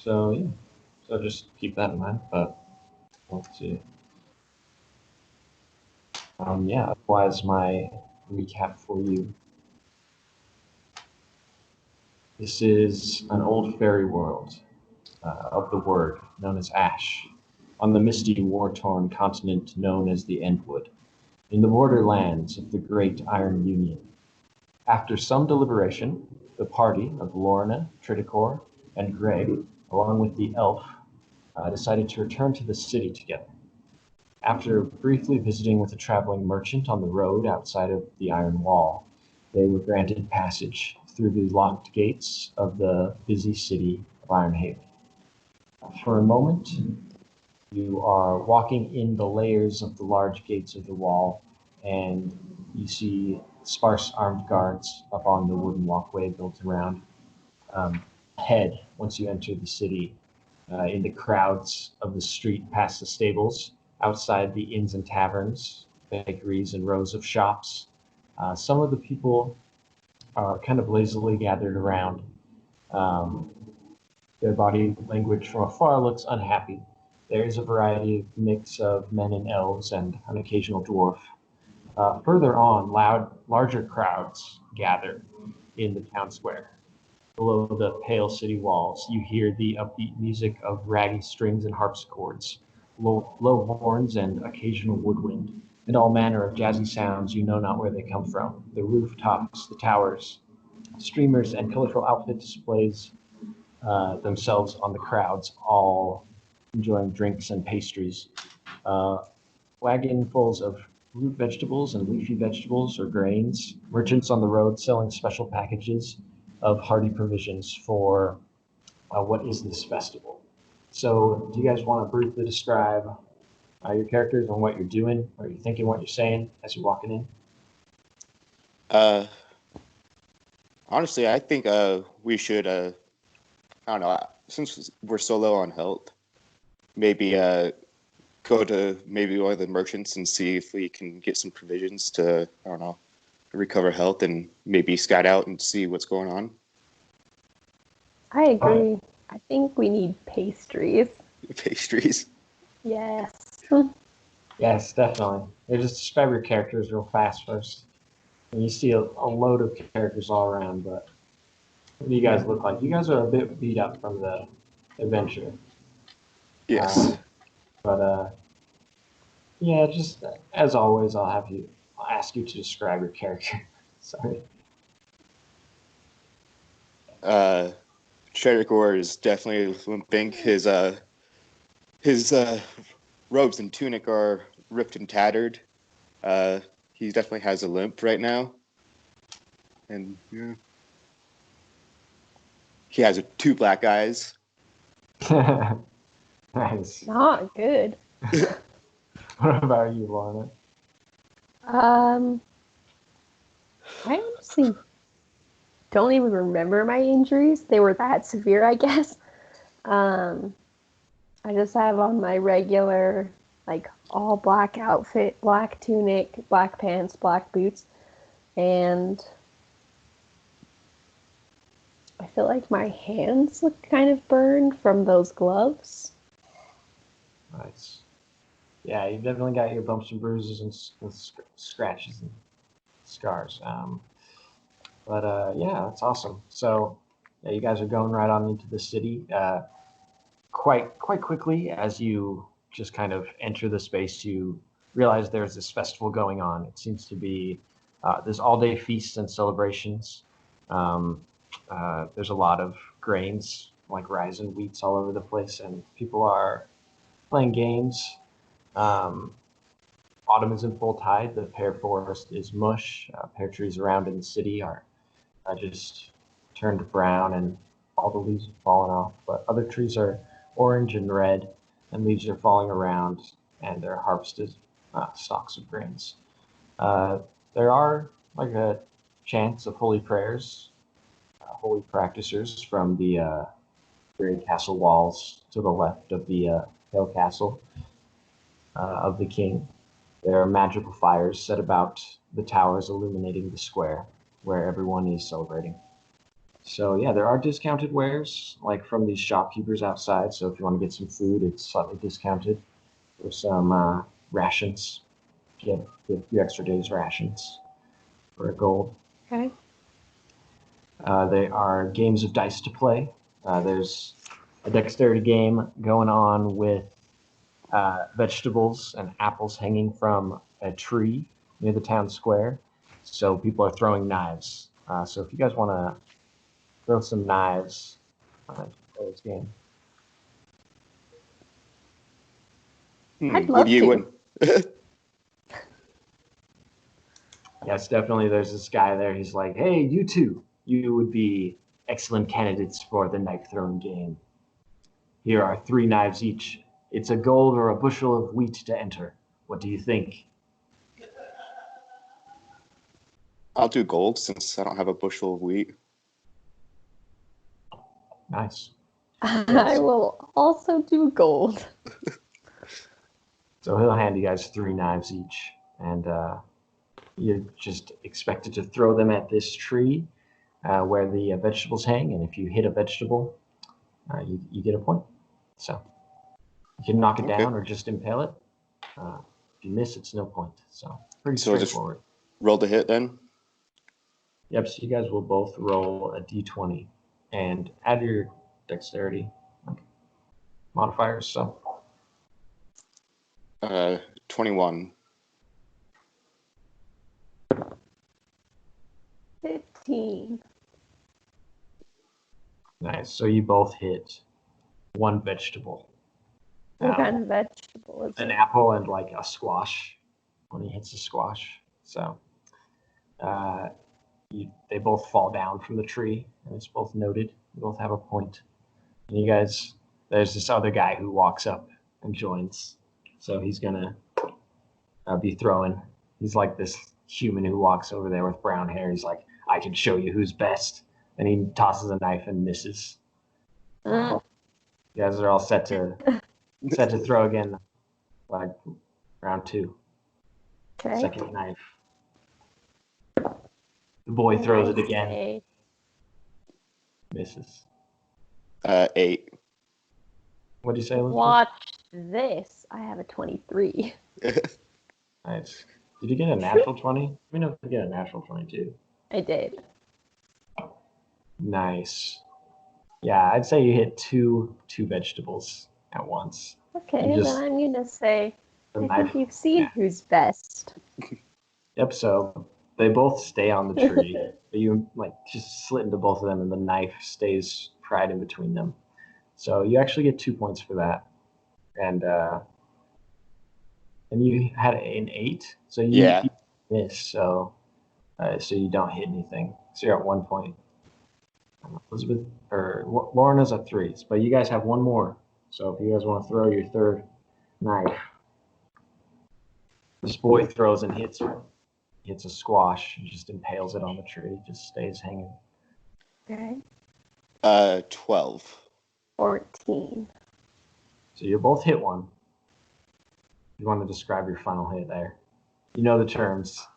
So yeah, so just keep that in mind. But let's see. Yeah. Otherwise, my recap for you. This is an old fairy world of the word known as Ash, on the misty, war-torn continent known as the Endwood, in the borderlands of the Great Iron Union. After some deliberation, the party of Lorna, Triticor, and Greg, along with the elf, decided to return to the city together. After briefly visiting with a traveling merchant on the road outside of the Iron Wall, they were granted passage through the locked gates of the busy city of Ironhaven. For a moment, you are walking in the layers of the large gates of the wall, and you see sparse armed guards up on the wooden walkway built around. Ahead, once you enter the city, in the crowds of the street past the stables, outside the inns and taverns, bakeries, and rows of shops, some of the people are kind of lazily gathered around. Um, their body language from afar looks unhappy. There is a variety of mix of men and elves and an occasional dwarf. Further on, larger crowds gather in the town square. Below the pale city walls, you hear the upbeat music of raggy strings and harpsichords, low horns and occasional woodwind, and all manner of jazzy sounds you know not where they come from. The rooftops, the towers, streamers, and colorful outfit displays themselves on the crowds, all enjoying drinks and pastries. Uh, Wagonfuls of root vegetables and leafy vegetables or grains. Merchants on the road selling special packages of hearty provisions for what is this festival. So, do you guys want to briefly describe your characters and what you're doing, or you're thinking, what you're saying as you're walking in? Uh, Honestly, I think we should. I don't know. Since we're so low on health, maybe go to maybe one of the merchants and see if we can get some provisions to, I don't know, recover health and maybe scout out and see what's going on. I agree. I think we need pastries. Pastries. Yes. Yes, definitely. Yeah, just describe your characters real fast first. And you see a load of characters all around, but what do you guys look like? You guys are a bit beat up from the adventure. Yes. But yeah, just as always, I'll ask you to describe your character. Sorry. Shadowcore is definitely limping. His robes and tunic are ripped and tattered. He definitely has a limp right now, and yeah, he has two black eyes. Nice. Not good. What about you, Lorna? I honestly don't even remember my injuries. They were that severe, I guess. Um, I just have on my regular, like, all black outfit, black tunic, black pants, black boots, and I feel like my hands look kind of burned from those gloves. Nice. Yeah, you've definitely got your bumps and bruises and scratches and scars. But yeah, that's awesome. So yeah, you guys are going right on into the city. Quite quickly as you just kind of enter the space, you realize there's this festival going on. It seems to be there's all-day feasts and celebrations. Um, there's a lot of grains like rye and wheats all over the place, and people are playing games. Um, Autumn is in full tide. The pear forest is mush. Pear trees around in the city are just turned brown, and all the leaves have fallen off. But other trees are orange and red, and leaves are falling around, and they're harvested stalks of grains. Uh, there are like a chants of holy prayers, holy practicers from the Grey Castle walls to the left of the Hill Castle of the King. There are magical fires set about the towers illuminating the square where everyone is celebrating. So yeah, there are discounted wares like from these shopkeepers outside. So if you want to get some food, it's slightly discounted. There's some rations. Get a few extra days rations for a gold. Okay. They are games of dice to play. There's a dexterity game going on with vegetables and apples hanging from a tree near the town square. So people are throwing knives. So if you guys want to throw some knives on this game. I'd What love do you to. win? Yes, definitely. There's this guy there. He's like, hey, you two, you would be excellent candidates for the knife throwing game. Here are 3 knives each. It's a gold or a bushel of wheat to enter. What do you think? I'll do gold since I don't have a bushel of wheat. Nice. I will also do gold. So he'll hand you guys 3 knives each, and you're just expected to throw them at this tree where the vegetables hang, and if you hit a vegetable, you get a point. So you can knock it Okay. down or just impale it. If you miss, it's no point. So pretty So just straightforward. roll the hit then. Yep, so you guys will both roll a d20 and add your dexterity modifiers. So 21. 15. nice. So you both hit 1 vegetable. What kind of vegetable is An it? apple and like a squash when he hits a squash. So they both fall down from the tree, and it's both noted. You both have a point. And you guys, there's this other guy who walks up and joins. So he's gonna be throwing. He's like this human who walks over there with brown hair. He's like, I can show you who's best. And he tosses a knife and misses. You guys are all set to throw again, like round 2. Okay. Second knife. The boy throws it again. Okay. Misses. 8. What'd you say, Elizabeth? Watch this. I have a 23. Nice. Did you get a natural 20? Let me know if you get a natural 22. I did. Nice. Yeah, I'd say you hit two vegetables at once. Okay, just- then I'm going to say, The I knife. think you've seen yeah. who's best. Yep, so they both stay on the tree. But you like just slit into both of them and the knife stays pried in between them. So you actually get 2 points for that. And you had an 8, so you miss, so you don't hit anything. So you're at 1 point. Elizabeth or Lauren is at 3, but you guys have one more. So if you guys want to throw your third knife, this boy throws and hits a squash and just impales it on the tree. Just stays hanging. Okay. 12. 14. So you both hit one. You want to describe your final hit there? You know the terms.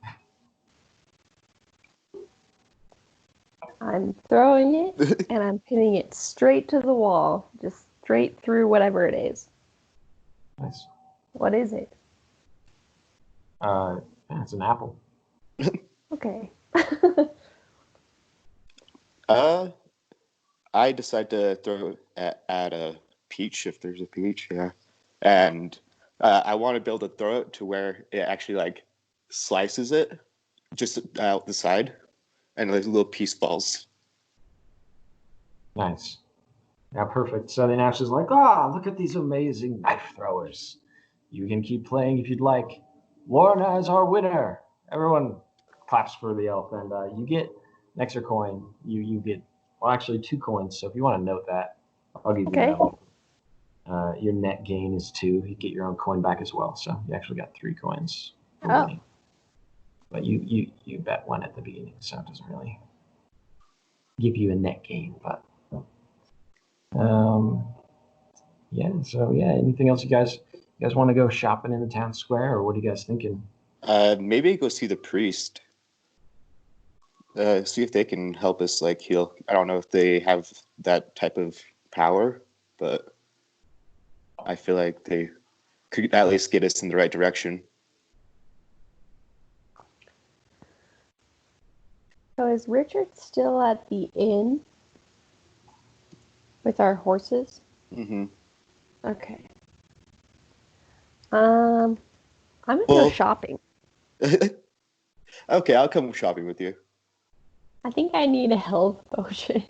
I'm throwing it, and I'm hitting it straight to the wall. Just straight through whatever it is. Nice. What is it? Yeah, it's an apple. Okay. I decide to throw at a peach if there's a peach, yeah. And I want to be able to throw it to where it actually like slices it just out the side, and like little piece falls. Nice. Yeah, perfect. So the announcer's like, look at these amazing knife throwers. You can keep playing if you'd like. Lorna is our winner. Everyone claps for the elf, and you get an extra coin. You get, well, actually 2 coins. So if you want to note that, I'll give you that one. Your net gain is 2. You get your own coin back as well. So you actually got 3 coins for winning. But you bet 1 at the beginning, so it doesn't really give you a net gain. But anything else you guys want to go shopping in the town square, or what are you guys thinking? Maybe go see the priest. see if they can help us like heal. I don't know if they have that type of power, but I feel like they could at least get us in the right direction. So is Richard still at the inn with our horses? Mm-hmm. Okay. I'm gonna go shopping. Okay, I'll come shopping with you. I think I need a health potion.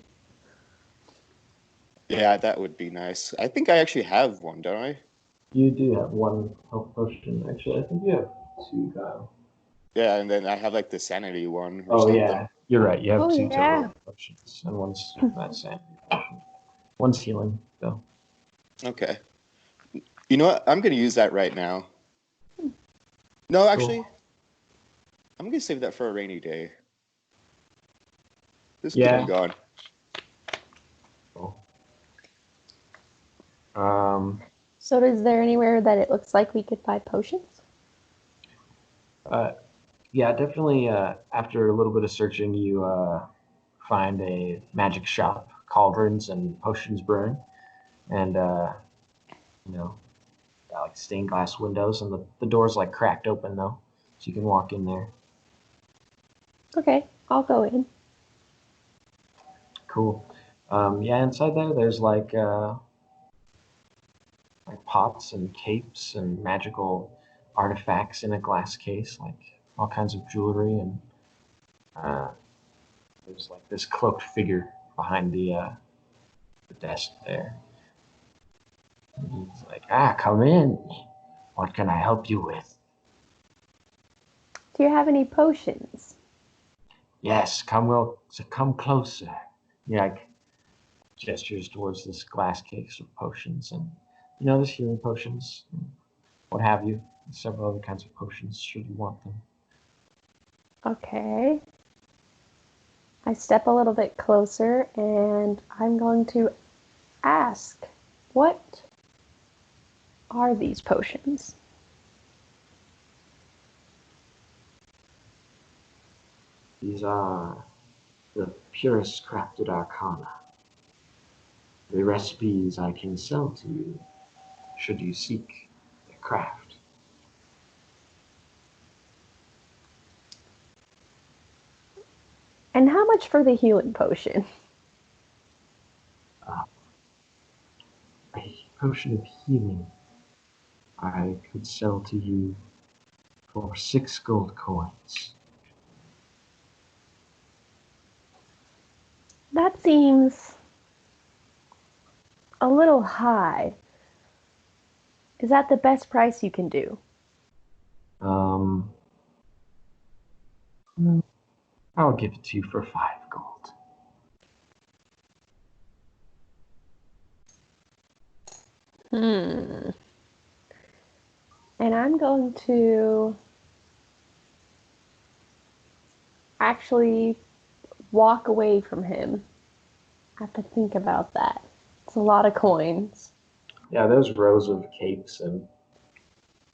Yeah, that would be nice. I think I actually have one, don't I? You do have one health potion. Actually, I think you have two, Kyle. Yeah, and then I have like the sanity one or Oh, something. yeah. You're right. You have Oh, two yeah. total potions, and one's not sanity potion. One's healing, though. Okay. You know what? I'm gonna use that right now. No, actually, I'm gonna save that for a rainy day. Just keep Yeah. on going. Cool. So is there anywhere that it looks like we could buy potions? Yeah, definitely. After a little bit of searching, you find a magic shop, cauldrons and potions brewing, and you know, got like stained glass windows, and the door's like cracked open though, so you can walk in there. Okay, I'll go in. Cool. Yeah, inside there's like pots and capes and magical artifacts in a glass case, like all kinds of jewelry, and uh, there's like this cloaked figure behind the desk there. And he's like, come in. What can I help you with? Do you have any potions? Yes, come closer. He like gestures towards this glass case of potions, and there's healing potions, and what have you. Several other kinds of potions, should you want them. Okay. I step a little bit closer and I'm going to ask, what are these potions? These are the purest crafted arcana. The recipes I can sell to you, should you seek their craft. And how much for the healing potion? A potion of healing I could sell to you for 6 gold coins. That seems a little high. Is that the best price you can do? I'll give it to you for 5 gold. And I'm going to actually walk away from him. I have to think about that. It's a lot of coins. Yeah, there's rows of capes and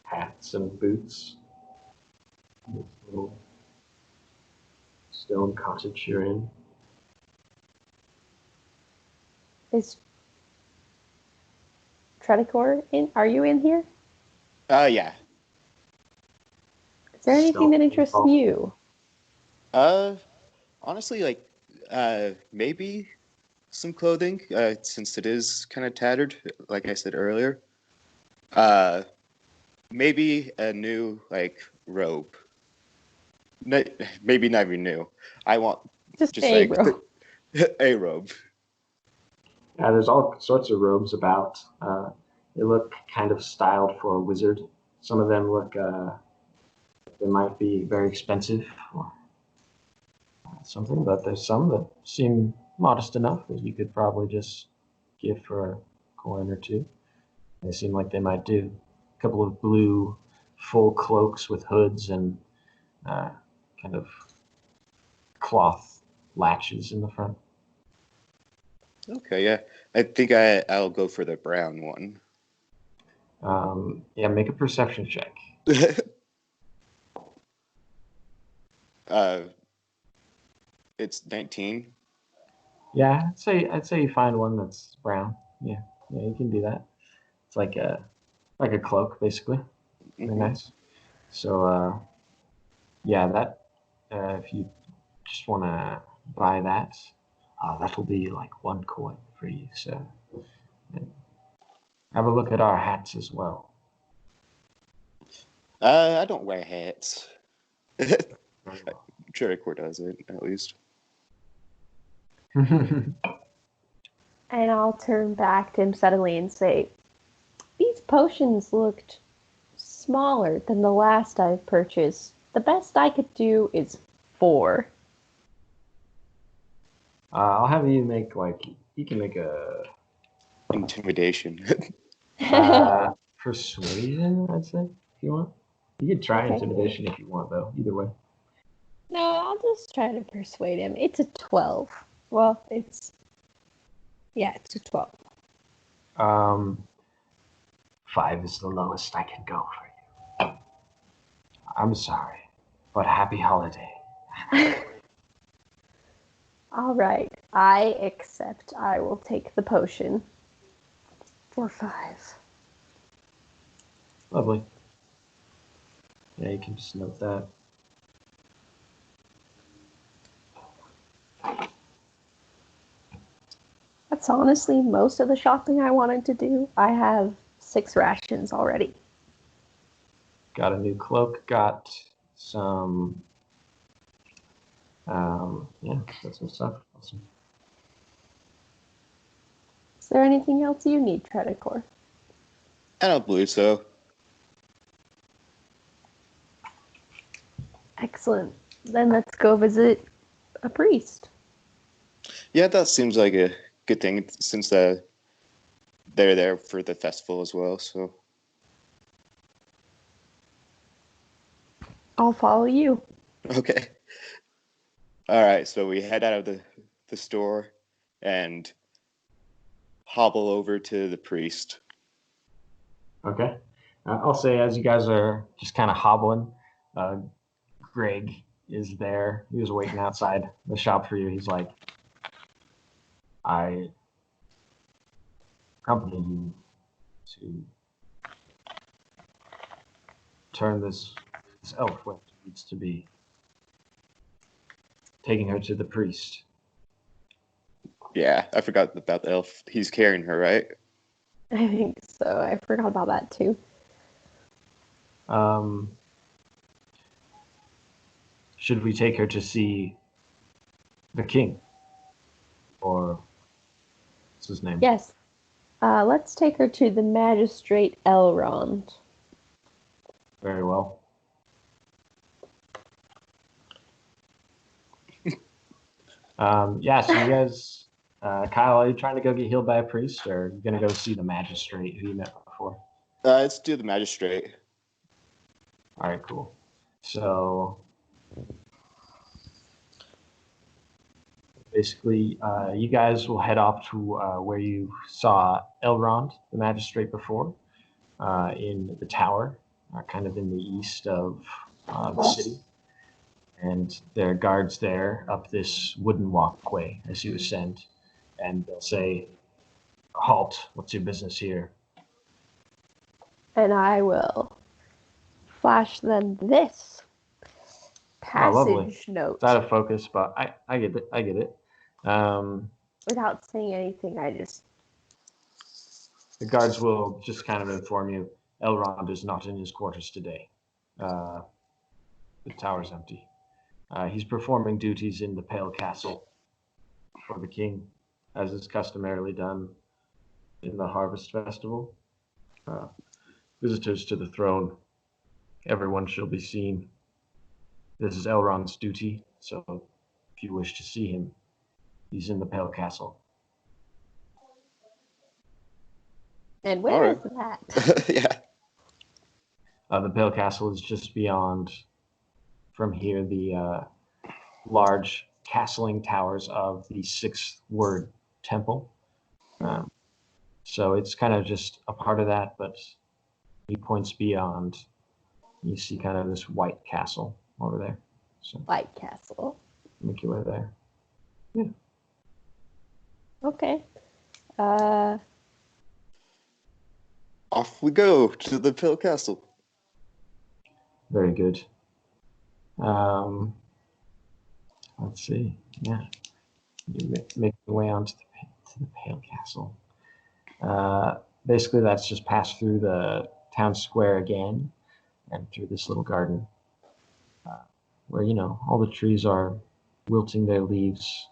hats and boots. This little stone cottage you're in. Is Tredicor in? Are you in here? Yeah. Is there anything that interests you? Honestly, like, maybe some clothing, since it is kind of tattered, like I said earlier. Maybe a new, like, robe. Maybe not even new. I want Just just a like robe. a robe. Yeah, there's all sorts of robes about. They look kind of styled for a wizard. Some of them look, they might be very expensive or something, but there's some that seem modest enough that you could probably just give for a coin or two. They seem like they might do. A couple of blue full cloaks with hoods and kind of cloth latches in the front. Okay, yeah. I think I'll go for the brown one. Yeah, make a perception check. uh, it's 19. Yeah, I'd say you find one that's brown. Yeah, yeah, you can do that. It's like a cloak, basically. Very Hmm. nice. So yeah, that if you just want to buy that, that'll be like 1 coin for you. So have a look at our hats as well. I don't wear hats. Jericho doesn't, at least. And I'll turn back to him suddenly and say, these potions looked smaller than the last I've purchased. The best I could do is 4. I'll have you make you can make a Intimidation. persuasion, I'd say, if you want. You could try Okay. intimidation if you want, though. Either way. No, I'll just try to persuade him. It's a 12. Well, it's a 12. 5 is the lowest I can go for you. I'm sorry, but happy holiday. All right, I accept. I will take the potion for 5. Lovely. Yeah, you can just note that. That's honestly most of the shopping I wanted to do. I have 6 rations already. Got a new cloak. Got some. Yeah, got some stuff. Awesome. Is there anything else you need, Tradicore? I don't believe so. Excellent. Then let's go visit a priest. Yeah, that seems like a good thing since they're there for the festival as well. So, I'll follow you. okay. All right, so we head out of the store and hobble over to the priest. Okay. I'll say as you guys are just kind of hobbling, Greg is there. He was waiting outside the shop for you. He's like, I accompany you to turn this elf where she needs to be, taking her to the priest. Yeah, I forgot about the elf. He's carrying her, right? I think so. I forgot about that too. Should we take her to see the king? Or what's his name? Yes. Let's take her to the magistrate Elrond. Very well. Yeah, so you guys, Kyle, are you trying to go get healed by a priest, or are you going to go see the magistrate who you met before? Let's do the magistrate. All right, cool. So basically, you guys will head off to where you saw Elrond, the magistrate, before, in the tower, kind of in the east of the city. And there are guards there up this wooden walkway as you ascend. And they'll say, "Halt, what's your business here?" And I will flash them this Oh, lovely. passage note. It's out of focus, but I get it. I get it. Without saying anything, I just... The guards will just kind of inform you Elrond is not in his quarters today. The tower's empty. He's performing duties in the Pale Castle for the king, as is customarily done in the Harvest Festival. Visitors to the throne, everyone shall be seen. This is Elrond's duty, so if you wish to see him, he's in the Pale Castle. And where is that? Yeah. The Pale Castle is just beyond, from here, the large castling towers of the Sixth Word Temple. So it's kind of just a part of that, but he points beyond. You see kind of this white castle over there. So White Castle. make your way there. Yeah. Okay. Off we go to the Pale Castle. Very good. Um, let's see. Yeah, you make your way onto the Pale Castle. Basically, that's just passed through the town square again and through this little garden where, all the trees are wilting their leaves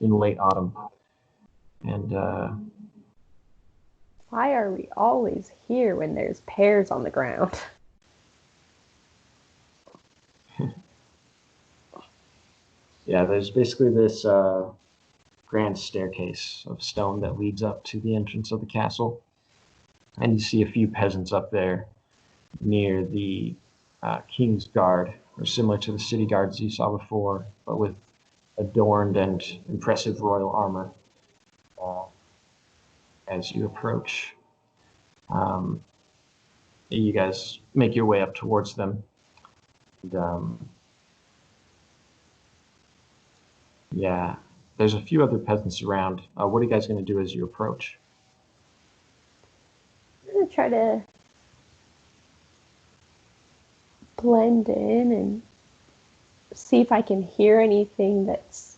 in late autumn. And why are we always here when there's pears on the ground? yeah, there's basically this grand staircase of stone that leads up to the entrance of the castle. And you see a few peasants up there near the King's Guard, or similar to the city guards you saw before, but with adorned and impressive royal armor uh, as you approach. You guys make your way up towards them. And, yeah, there's a few other peasants around. What are you guys going to do as you approach? I'm going to try to blend in and see if I can hear anything that's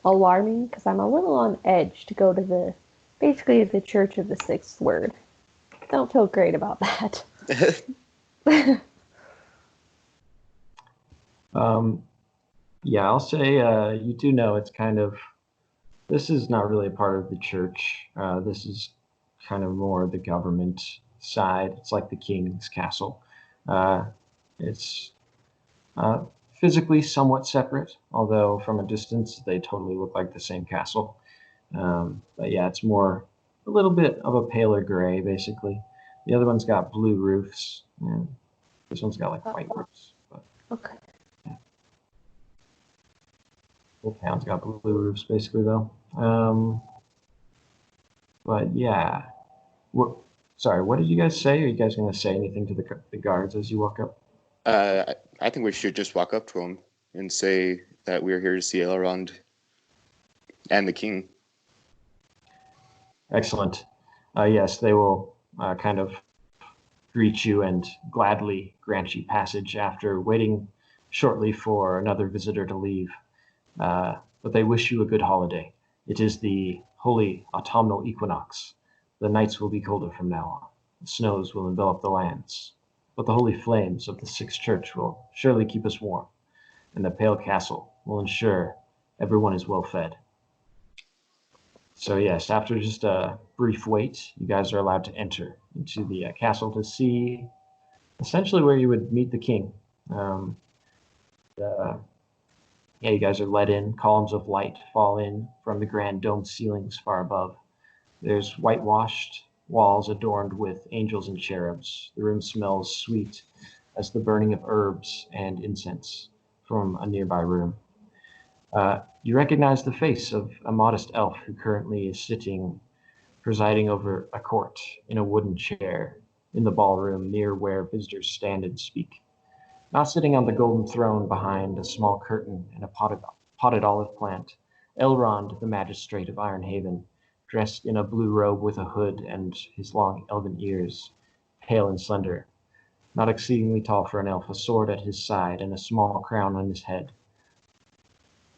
alarming, because I'm a little on edge to go to basically the Church of the Sixth Word. Don't feel great about that. Yeah, I'll say you do know it's kind of, this is not really a part of the church. This is kind of more the government side. It's like the king's castle. It's physically somewhat separate, although from a distance they totally look like the same castle. But yeah, it's more a little bit of a paler gray, basically. The other one's got blue roofs, and this one's got like white roofs. But Okay. both towns got blue roofs, basically, though. But yeah, sorry, what did you guys say? Are you guys going to say anything to the guards as you walk up? I think we should just walk up to him and say that we're here to see Elrond and the king. Excellent. Yes, they will kind of greet you and gladly grant you passage after waiting shortly for another visitor to leave. But they wish you a good holiday. It is the holy autumnal equinox. The nights will be colder from now on. The snows will envelop the lands. But the holy flames of the Sixth Church will surely keep us warm, and the Pale Castle will ensure everyone is well fed. So yes, after just a brief wait, you guys are allowed to enter into the castle to see essentially where you would meet the king. Um, yeah, you guys are let in. Columns of light fall in from the grand domed ceilings far above. There's whitewashed walls adorned with angels and cherubs. The room smells sweet as the burning of herbs and incense from a nearby room. You recognize the face of a modest elf who currently is sitting, presiding over a court in a wooden chair in the ballroom near where visitors stand and speak. Not sitting on the golden throne behind a small curtain and a potted olive plant, Elrond, the magistrate of Ironhaven, dressed in a blue robe with a hood and his long elven ears, pale and slender, not exceedingly tall for an elf, a sword at his side and a small crown on his head.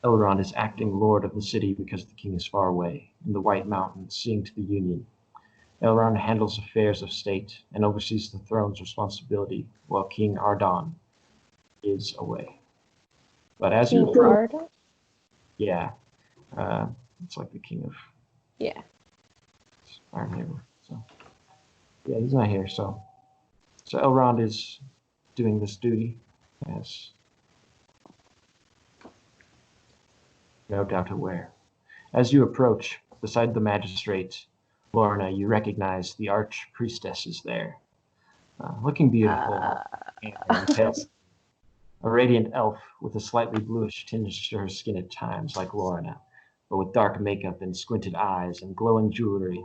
Elrond is acting lord of the city because the king is far away, in the White Mountains, seeing to the Union. Elrond handles affairs of state and oversees the throne's responsibility, while King Ardon is away. But as you approach, yeah, it's like the king of Ironhaven. So yeah, he's not here. So Elrond is doing this duty as no doubt aware. As you approach, beside the magistrate, Lorna, you recognize the archpriestess is there, looking beautiful and pale. A radiant elf with a slightly bluish tinge to her skin at times, like Lorna, but with dark makeup and squinted eyes and glowing jewelry.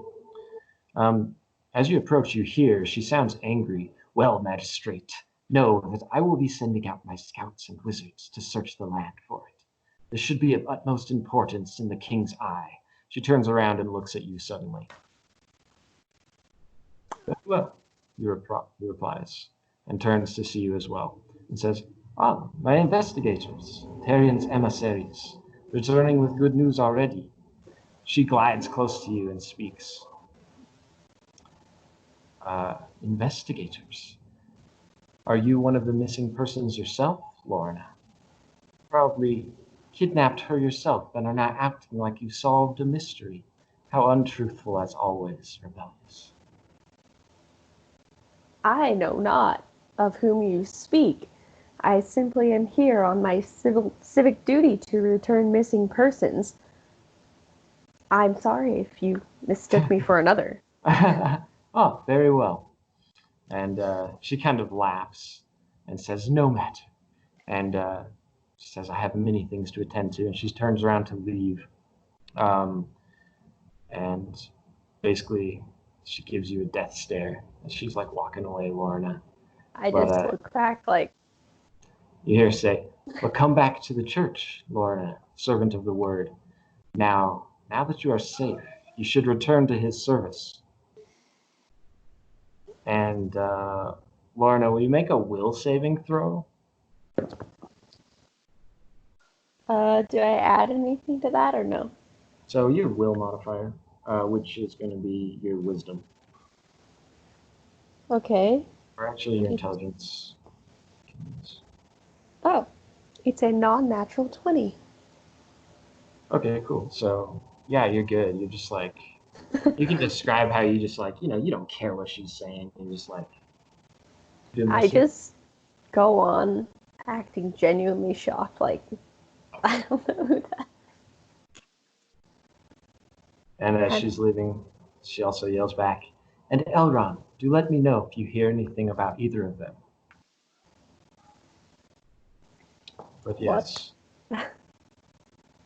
As you approach, you hear she sounds angry. Well, magistrate, know that I will be sending out my scouts and wizards to search the land for it. This should be of utmost importance in the king's eye. She turns around and looks at you suddenly. Very well, he replies, and turns to see you as well, and says, "Ah, my investigators, Tarian's emissaries, returning with good news already." She glides close to you and speaks. Investigators? Are you one of the missing persons yourself, Lorna? Probably kidnapped her yourself and are now acting like you solved a mystery. How untruthful as always, rebellious. I know not of whom you speak. I simply am here on my civic duty to return missing persons. I'm sorry if you mistook me for another. Oh, very well. And she kind of laughs and says, "No matter." And she says, "I have many things to attend to." And she turns around to leave. And basically, she gives you a death stare. And she's like walking away, Lorna. I just look back like... You hear her say, "But come back to the church, Lorna, servant of the word. Now that you are safe, you should return to his service." And Lorna, will you make a will saving throw? Do I add anything to that or no? So your will modifier, which is going to be your wisdom. Okay. Or actually your intelligence. Oh, it's a non-natural 20. Okay, cool. So yeah, you're good. You're just like, you can describe how you just like, you don't care what she's saying. You're just like, I just go on acting genuinely shocked, like, I don't know who that. And as she's leaving, she also yells back, "And Elrond, do let me know if you hear anything about either of them." But yes,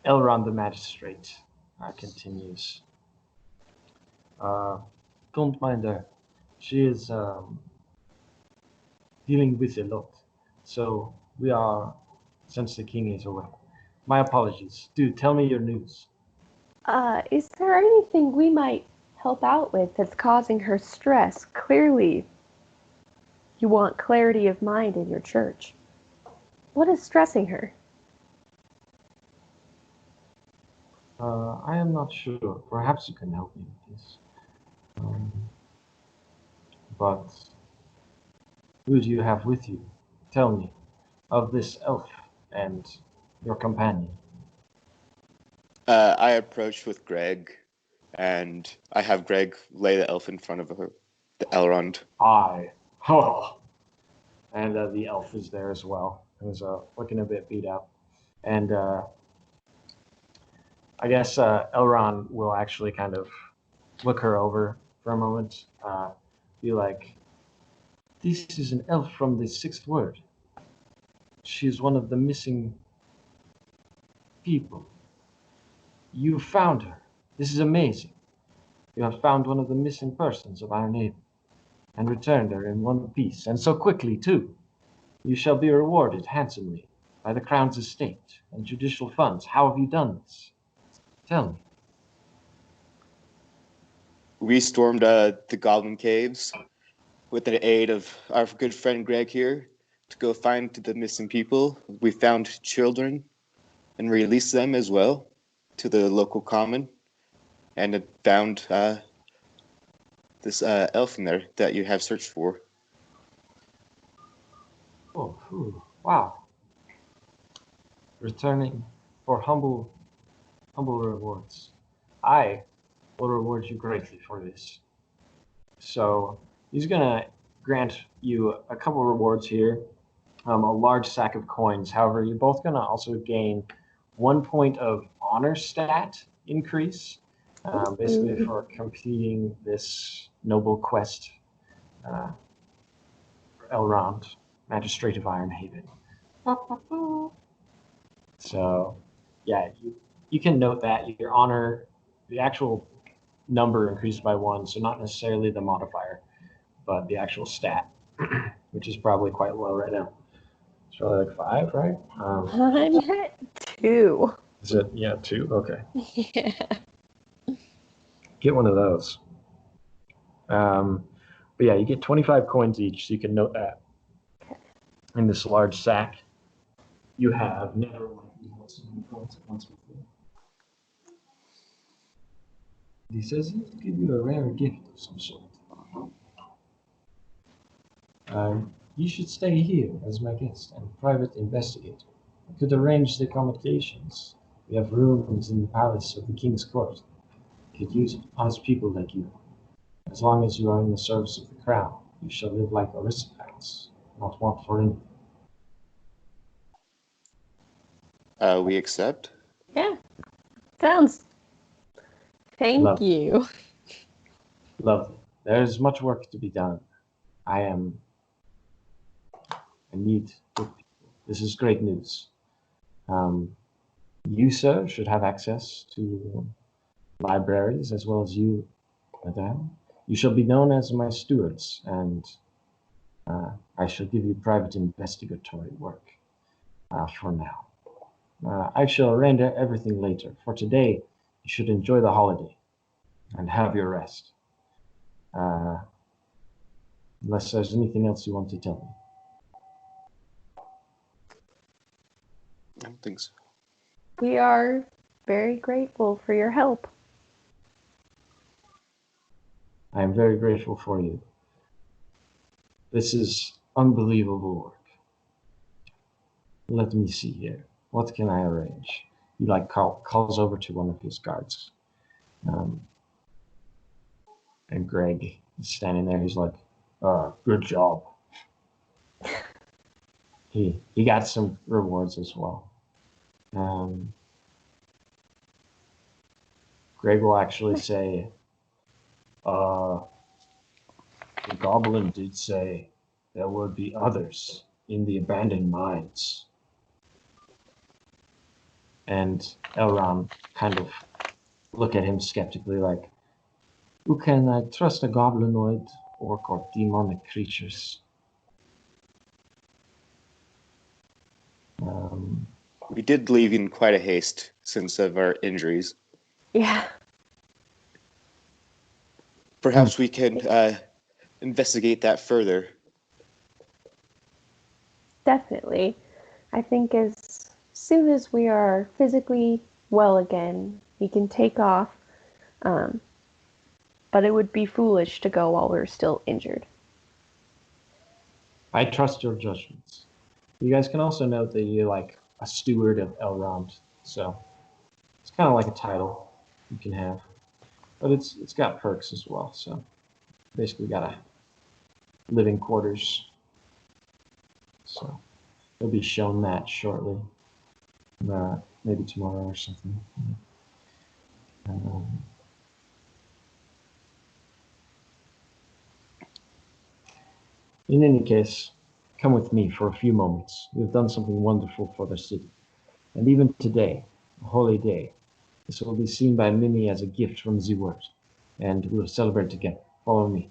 Elrond the magistrate continues. "Don't mind her. She is dealing with a lot. So we are, since the king is away. My apologies. Do tell me your news." Is there anything we might help out with that's causing her stress? Clearly, you want clarity of mind in your church. What is stressing her? I am not sure. Perhaps you can help me with this. But who do you have with you? Tell me of this elf and your companion. I approached with Greg, and I have Greg lay the elf in front of her, the Elrond. Oh. And the elf is there as well. Who's looking a bit beat up. And I guess Elrond will actually kind of look her over for a moment. Be like, "This is an elf from the sixth word. She is one of the missing people. You found her. This is amazing. You have found one of the missing persons of our neighbor, and returned her in one piece, and so quickly too. You shall be rewarded handsomely by the crown's estate and judicial funds. How have you done this? Tell me." We stormed the Goblin Caves with the aid of our good friend Greg here to go find the missing people. We found children and released them as well to the local common, and found this elf in there that you have searched for. Oh, wow. Returning for humble rewards. I will reward you greatly for this. So he's gonna grant you a couple rewards here. A large sack of coins. However, you're both gonna also gain 1 point of honor stat increase, basically for completing this noble quest for Elrond, Magistrate of Ironhaven. So, yeah, you can note that your honor, the actual number increased by 1, so not necessarily the modifier, but the actual stat, which is probably quite low right now. It's probably like 5, right? I'm at 2. Is it? Yeah, 2. Okay, Yeah. get one of those. But yeah, you get 25 coins each, so you can note that. In this large sack, you have never likely held so many coins at once before. He says he'll give you a rare gift of some sort. You should stay here as my guest and private investigator. I could arrange the accommodations. We have rooms in the palace of the king's court. Could use honest people like you. As long as you are in the service of the crown, you shall live like aristocrats, not want for anything. We accept. Yeah. Sounds. Thank Lovely. you. Lovely. There's much work to be done. I need good people. This is great news. You, sir, should have access to libraries as well as you, madame. You shall be known as my stewards, and I shall give you private investigatory work for now. I shall arrange everything later. For today, you should enjoy the holiday and have your rest. Unless there's anything else you want to tell me. I don't think so. We are very grateful for your help. I am very grateful for you. This is unbelievable work. Let me see here. What can I arrange? He calls over to one of his guards. And Greg is standing there. He's like, good job. He got some rewards as well. Greg will actually say, the goblin did say there would be others in the abandoned mines. And Elrond kind of look at him skeptically like, who can I trust a goblinoid, orc, or demonic creatures? We did leave in quite a haste since of our injuries. Yeah. Perhaps we can investigate that further. Definitely. I think as soon as we are physically well again, we can take off. But it would be foolish to go while we're still injured. I trust your judgments. You guys can also note that you're like a steward of Elrond, so it's kind of like a title you can have, but it's got perks as well. So basically, got a living quarters. So you'll be shown that shortly, maybe tomorrow or something. In any case, come with me for a few moments. You have done something wonderful for the city. And even today, a holy day, this will be seen by many as a gift from the world, and we will celebrate together. Follow me.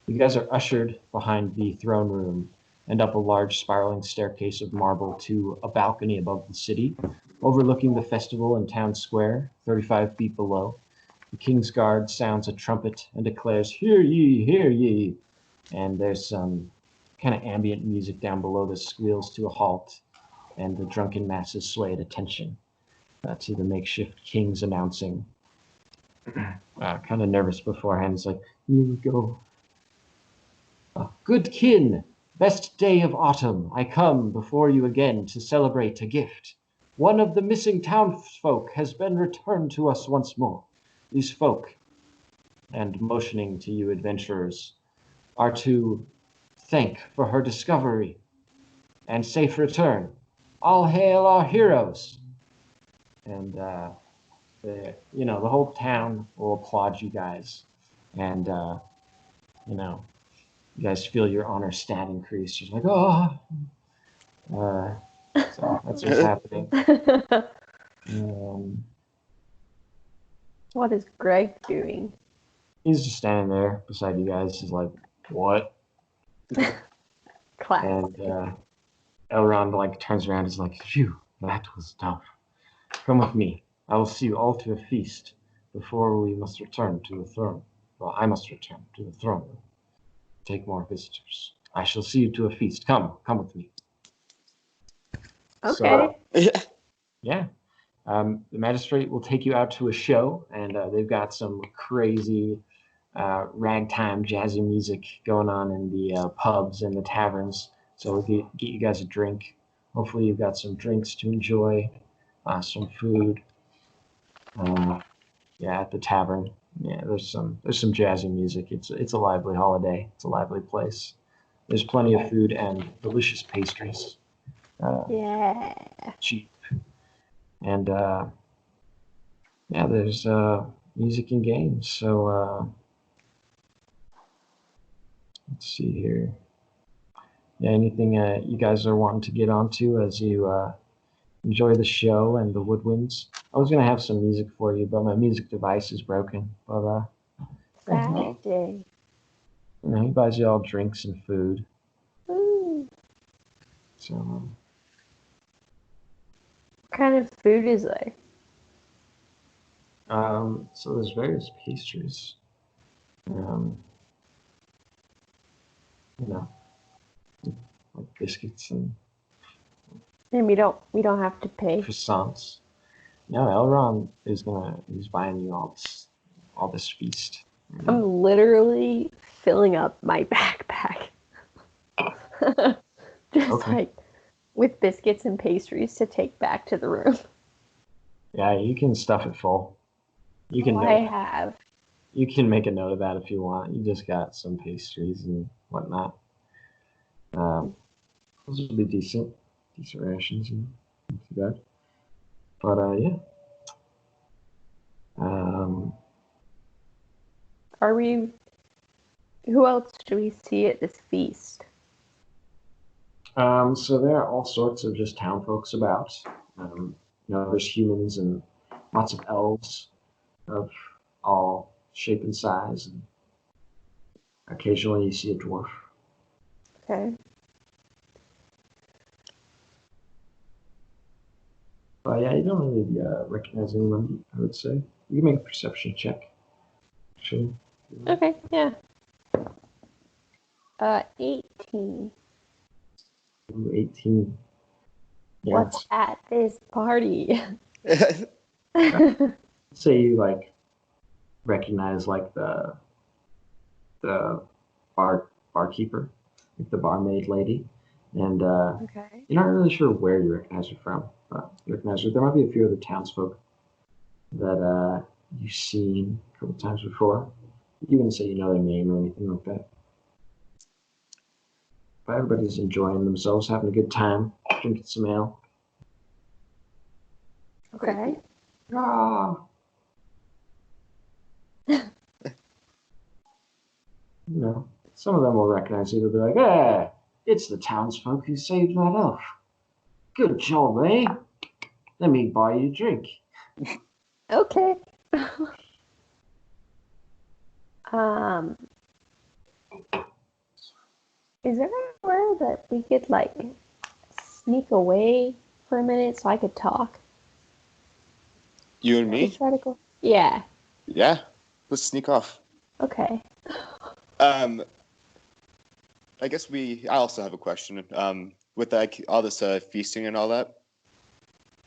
You guys are ushered behind the throne room and up a large spiraling staircase of marble to a balcony above the city, overlooking the festival in town square, 35 feet below. The king's guard sounds a trumpet and declares, "Hear ye, hear ye!" And there's some kind of ambient music down below that squeals to a halt, and the drunken masses sway at attention to the makeshift king's announcing. Kind of nervous beforehand. It's like, here we go. Good kin, best day of autumn, I come before you again to celebrate a gift. One of the missing townsfolk has been returned to us once more. These folk, and motioning to you adventurers, are to thank for her discovery and safe return. All hail our heroes. And the whole town will applaud you guys, and you guys feel your honor stat increase. You're like, oh, so that's what's happening. What is Greg doing? He's just standing there beside you guys. He's like, what? Class. And Elrond like turns around. He's like, phew, that was tough. Come with me. I will see you all to a feast before we must return to the throne. Well, I must return to the throne room. Take more visitors. I shall see you to a feast. Come with me. Okay. So, yeah. The magistrate will take you out to a show, and they've got some crazy ragtime jazzy music going on in the pubs and the taverns. So we'll get you guys a drink. Hopefully, you've got some drinks to enjoy, some food. Yeah, at the tavern. Yeah, there's some jazzy music. It's a lively holiday. It's a lively place. There's plenty of food and delicious pastries. Yeah. Cheap. And yeah, there's music and games. So let's see here. Yeah, anything you guys are wanting to get onto as you enjoy the show and the woodwinds? I was gonna have some music for you, but my music device is broken. But yeah, Oh. Sad day. he buys you all drinks and food. Ooh. So What kind of food is there? so there's various pastries. Um, you know, like biscuits and And we don't have to pay. croissants. No, Elrond he's buying you all this feast. I'm literally filling up my backpack. Just Okay. like with biscuits and pastries to take back to the room. Yeah, you can stuff it full. You can I have. you can make a note of that if you want. You just got some pastries and whatnot. Those would be decent rations and not too bad. But yeah. Um, Are we? Who else do we see at this feast? so there are all sorts of just town folks about. There's humans and lots of elves of all shape and size, and occasionally you see a dwarf. Okay. But yeah, you don't really recognize anyone, I would say. You can make a perception check. Actually. Okay. Yeah. 18. 18. Yeah. What's at this party? Say you like recognize like the barkeeper, like the barmaid lady, and Okay. you're not really sure where you recognize her from, but you recognize her. There might be a few other townsfolk that you've seen a couple times before. You wouldn't say you know their name or anything like that. But everybody's enjoying themselves, having a good time, drinking some ale. Okay. Ah. Some of them will recognize you. They'll be like, "Hey, it's the townsfolk who saved that elf. Good job, eh? Let me buy you a drink." Okay. um, is there anywhere that we could like sneak away for a minute so I could talk? You and me? Try to go. Yeah. Yeah. Let's sneak off. Okay. I guess I also have a question. With like all this feasting and all that,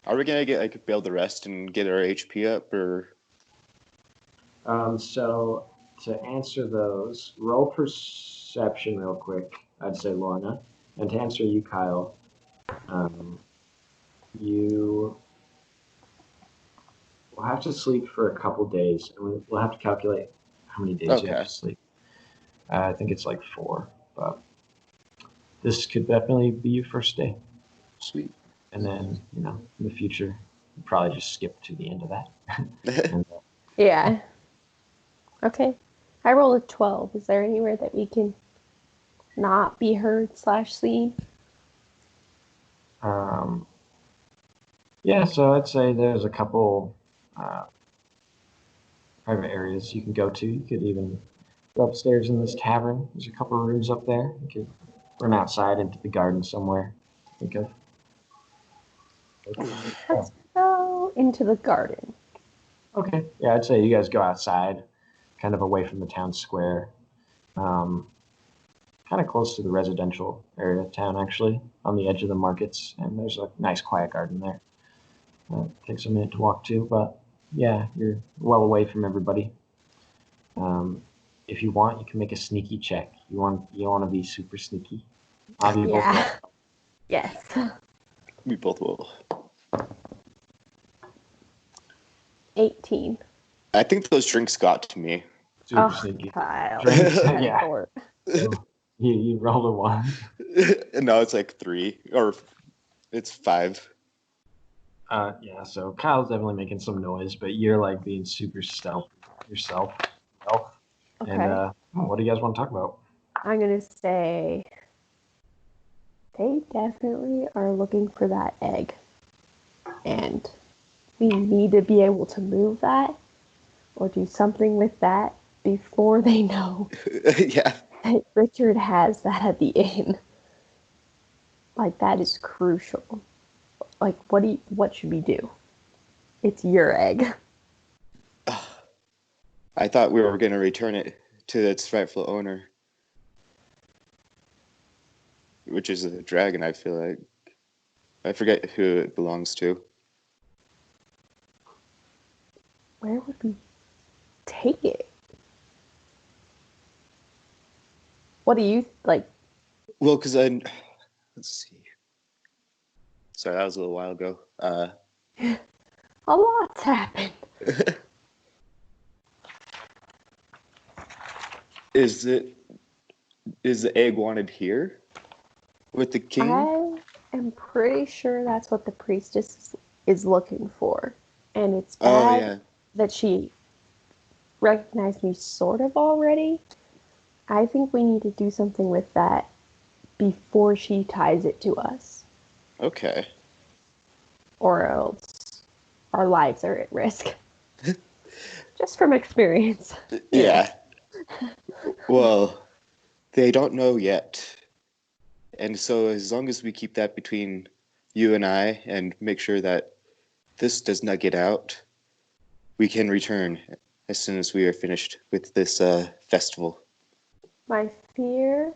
are we gonna get like be able to rest and get our HP up, or? So to answer those, roll perception real quick. I'd say Lorna, and to answer you, Kyle, you will have to sleep for a couple days, and we'll have to calculate how many days you have Okay. to sleep. I think it's like 4, but this could definitely be your first day. Sweet. And then, in the future, you probably just skip to the end of that. And, Yeah. Okay. I rolled a 12. Is there anywhere that we can not be heard / seen? yeah, so I'd say there's a couple private areas you can go to. You could even go upstairs in this tavern. There's a couple rooms up there. You could run outside into the garden somewhere. Think of. Let's go. go into the garden. Okay. Yeah, I'd say you guys go outside, kind of away from the town square. Um, Kind of close to the residential area of town, actually, on the edge of the markets, and there's a nice quiet garden there. Takes a minute to walk to, but yeah, you're well away from everybody. If you want, you can make a sneaky check. You want to be super sneaky. I'll be both. Yeah. Yes. We both will. 18. I think those drinks got to me. Super sneaky. Kyle. Drinks, That's yeah. short. So you rolled a 1. No, it's like 3 or it's 5. Yeah, so Kyle's definitely making some noise, but you're like being super stealth yourself. Stealth. Okay. And what do you guys want to talk about? I'm going to say they definitely are looking for that egg. And we need to be able to move that or do something with that before they know Yeah. that Richard has that at the inn. Like, that is crucial. Like, what should we do? It's your egg. I thought we were going to return it to its rightful owner, which is a dragon, I feel like. I forget who it belongs to. Where would we take it? What do you, like? Well, because let's see. Sorry, that was a little while ago. A lot's happened. Is the egg wanted here with the king? I am pretty sure that's what the priestess is looking for. And it's bad that she recognized me sort of already. I think we need to do something with that before she ties it to us. Okay. Or else our lives are at risk. Just from experience. Yeah. Well, they don't know yet. And so as long as we keep that between you and I and make sure that this does not get out, we can return as soon as we are finished with this festival. My fear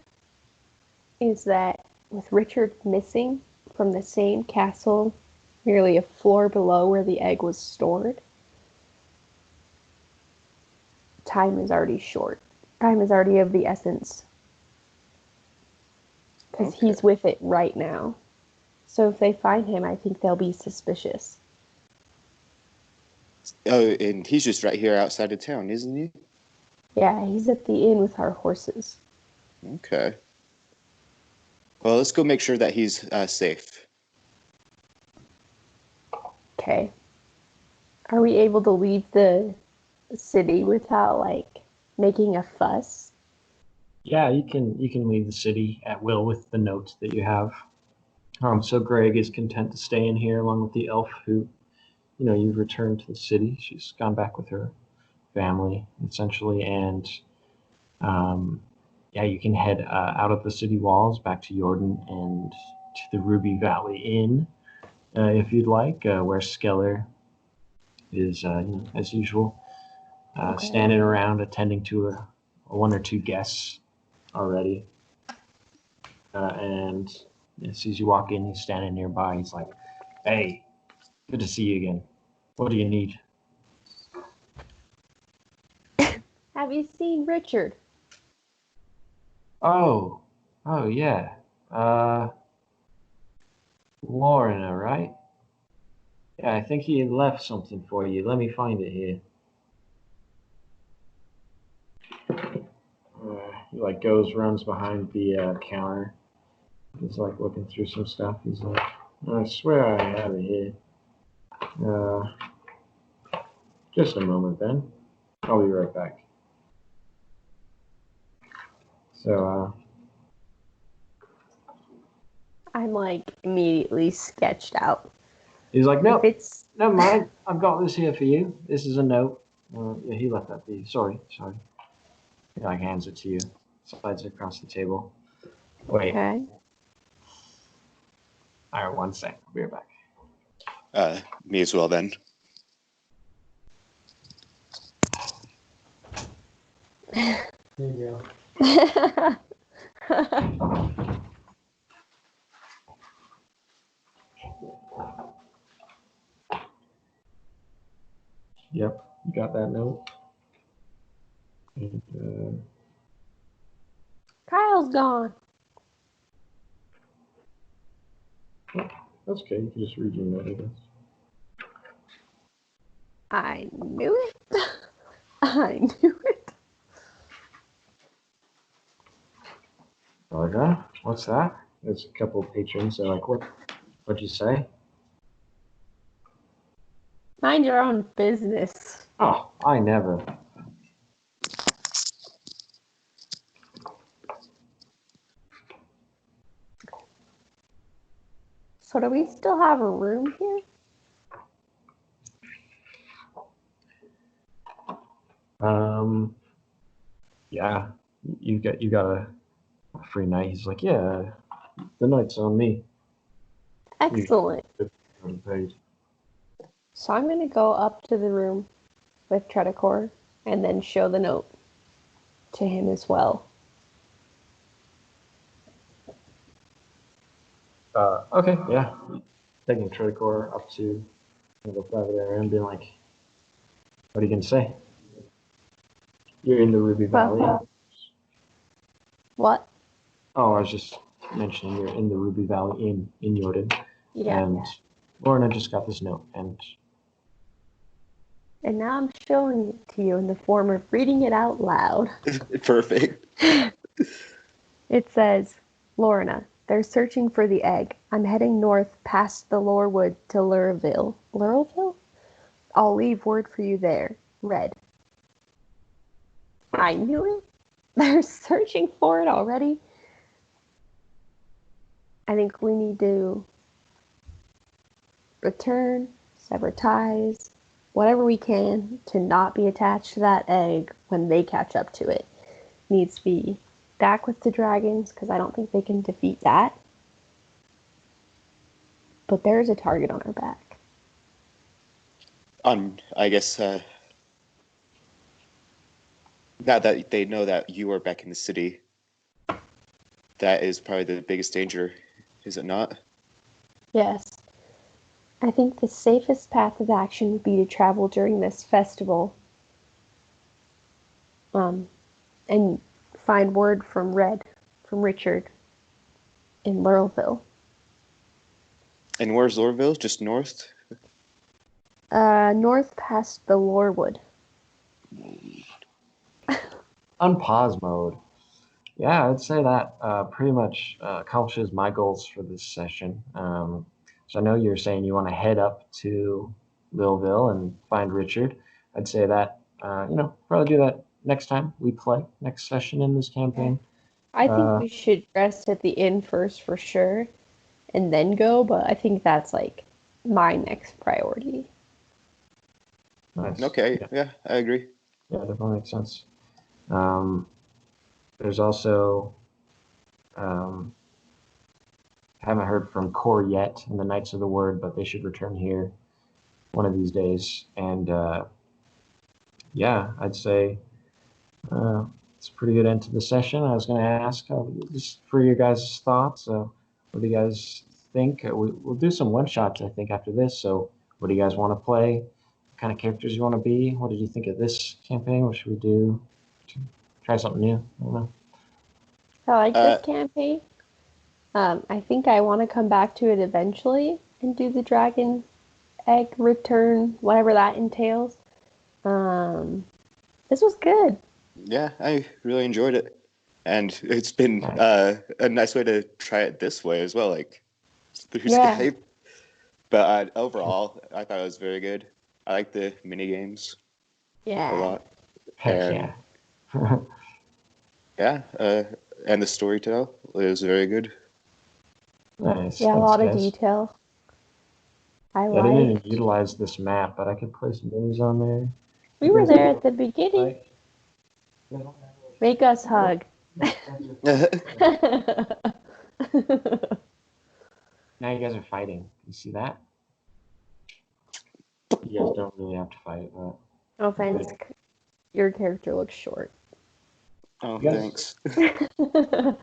is that with Richard missing from the same castle, merely a floor below where the egg was stored, time is already short. Time is already of the essence. Because he's with it right now. So if they find him, I think they'll be suspicious. Oh, and he's just right here outside of town, isn't he? Yeah, he's at the inn with our horses. Okay. Well, let's go make sure that he's safe. Okay. Are we able to leave the city without, like, making a fuss? Yeah, you can leave the city at will with the notes that you have. So Greg is content to stay in here along with the elf who, you've returned to the city. She's gone back with her family, essentially, and yeah, you can head out of the city walls back to Jordan and to the Ruby Valley Inn, if you'd like, where Skeller is, as usual, standing around attending to a one or two guests already. And as soon as you walk in, he's standing nearby. He's like, "Hey, good to see you again. What do you need?" Have you seen Richard? Oh, yeah. Lorna, right? Yeah, I think he had left something for you. Let me find it here. He like runs behind the counter. He's like looking through some stuff. He's like, "I swear I have it here. Just a moment, then. I'll be right back." So, I'm like immediately sketched out. he's like, "No, it's never mind. I've got this here for you. This is a note." Yeah, he left that for you. Sorry. He like hands it to you. Slides it across the table. Wait. Okay. All right, 1 sec. I'll be right back. Me as well, then. There you go. Yep, you got that note. And, Kyle's gone. that's okay. You can just read your note, I guess. I knew it. I knew it. Okay, what's that? There's a couple of patrons. They're like, what'd you say? Mind your own business. Oh, I never. So do we still have a room here? Yeah, you got a free night. He's like, yeah, the night's on me. Excellent. I'm paid. So I'm going to go up to the room with Tredicor and then show the note to him as well. Okay, yeah. Taking Triticor up to the private area and being like, what are you gonna say? You're in the Ruby Valley. What? Oh, I was just mentioning you're in the Ruby Valley in Jordan. Yeah. And Lorna just got this note, and now I'm showing it to you in the form of reading it out loud. Perfect. It says, Lorna, they're searching for the egg. I'm heading north past the Lorewood to Lurville. Lurville? I'll leave word for you there. Red. I knew it. They're searching for it already. I think we need to return, sever ties, whatever we can to not be attached to that egg when they catch up to it. Needs to be back with the dragons because I don't think they can defeat that. But there's a target on our back. I guess now that they know that you are back in the city, that is probably the biggest danger, is it not? Yes. I think the safest path of action would be to travel during this festival. And find word from Richard in Lurville. And where's Lorville? Just north? North past the Lorewood. on pause mode. Yeah, I'd say that pretty much accomplishes my goals for this session. So I know you're saying you want to head up to Lilville and find Richard. I'd say that, probably do that next time we play, next session in this campaign. I think we should rest at the inn first for sure, and then go, but I think that's like my next priority. Nice. Okay, yeah, I agree. Yeah, definitely makes sense. There's also, haven't heard from Core yet in the Knights of the Word, but they should return here one of these days. And yeah, I'd say it's a pretty good end to the session. I was going to ask just for your guys' thoughts. What do you guys think? We'll do some one-shots, I think, after this. So what do you guys want to play? What kind of characters you want to be? What did you think of this campaign? What should we do? Try something new? I don't know. I like this campaign. I think I want to come back to it eventually and do the dragon egg return, whatever that entails. This was good. Yeah, I really enjoyed it. And it's been a nice way to try it this way as well, like through Skype. But overall, I thought it was very good. I like the mini games a lot. Heck and, yeah. And the storytelling was very good. Nice. Yeah, Thanks, a lot guys. of detail. I didn't even utilize this map, but I could play some games on there. We were there at the beginning. Make us hug. Now you guys are fighting. You see that? You guys don't really have to fight, but No offense, your character looks short. Oh, Yes. thanks.